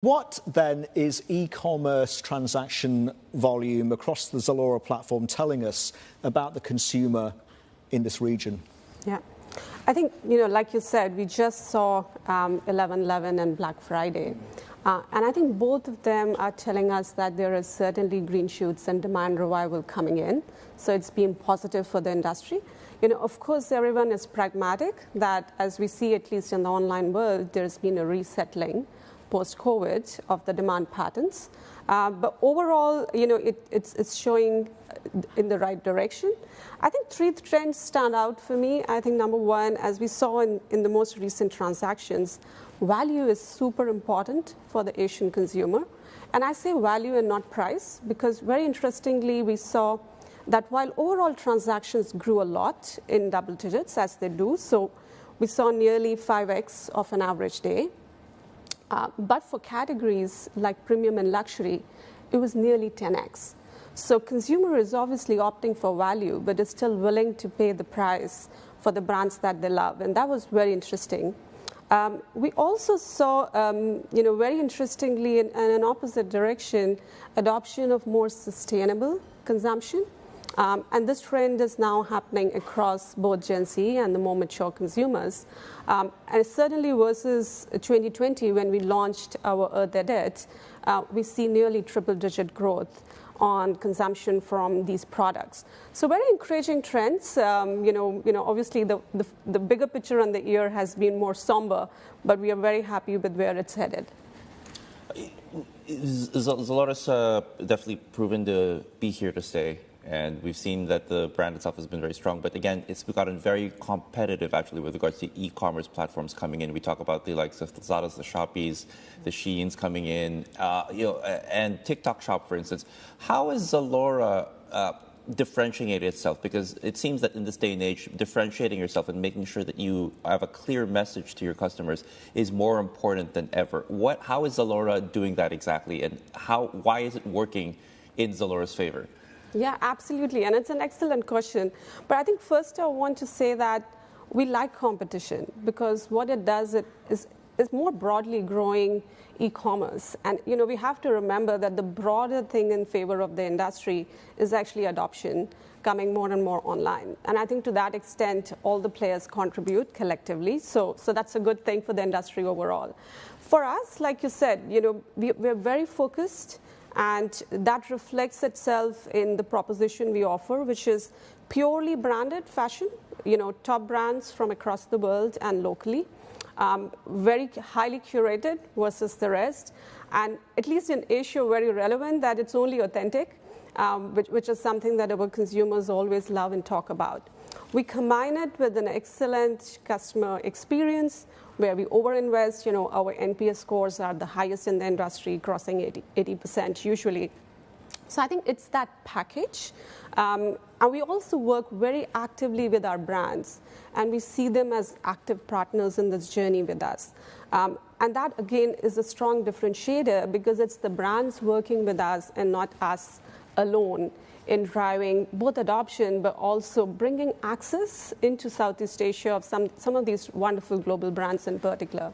What then is e-commerce transaction volume across the Zalora platform telling us about the consumer in this region? Yeah, I think, like you said, we just saw 11/11 and Black Friday. And I think both of them are telling us that there is certainly green shoots and demand revival coming in. So it's been positive for the industry. Of course, everyone is pragmatic that as we see, at least in the online world, there's been a resettling post-COVID of the demand patterns. But overall, it's showing in the right direction. I think three trends stand out for me. I think number one, as we saw in the most recent transactions, value is super important for the Asian consumer. And I say value and not price, because very interestingly, we saw that while overall transactions grew a lot in double digits, as they do, so we saw nearly 5x of an average day. But for categories like premium and luxury, it was nearly 10x. So consumer is obviously opting for value, but is still willing to pay the price for the brands that they love. And that was very interesting. We also saw, very interestingly, in an opposite direction, adoption of more sustainable consumption. And this trend is now happening across both Gen Z and the more mature consumers. And certainly versus 2020, when we launched our Earth Edit, we see nearly triple-digit growth on consumption from these products. So very encouraging trends. Obviously the bigger picture on the year has been more somber, but we are very happy with where it's headed. Zalora's definitely proven to be here to stay. And we've seen that the brand itself has been very strong. But again, it's gotten very competitive, actually, with regards to e-commerce platforms coming in. We talk about the likes of the Zadas, the Shoppies, the Sheins coming in, and TikTok Shop, for instance. How is Zalora differentiating itself? Because it seems that in this day and age, differentiating yourself and making sure that you have a clear message to your customers is more important than ever. How is Zalora doing that exactly? And why is it working in Zalora's favor? Yeah, absolutely. And it's an excellent question. But I think first I want to say that we like competition because what it does is more broadly growing e-commerce. And, we have to remember that the broader thing in favor of the industry is actually adoption coming more and more online. And I think to that extent, all the players contribute collectively. So that's a good thing for the industry overall. For us, like you said, we're very focused. And that reflects itself in the proposition we offer, which is purely branded fashion, top brands from across the world and locally, very highly curated versus the rest. And at least in Asia, very relevant that it's only authentic, which is something that our consumers always love and talk about. We combine it with an excellent customer experience where we overinvest. Our NPS scores are the highest in the industry, crossing 80% usually. So I think it's that package. And we also work very actively with our brands, and we see them as active partners in this journey with us. And that, again, is a strong differentiator because it's the brands working with us and not us alone in driving both adoption, but also bringing access into Southeast Asia of some of these wonderful global brands in particular.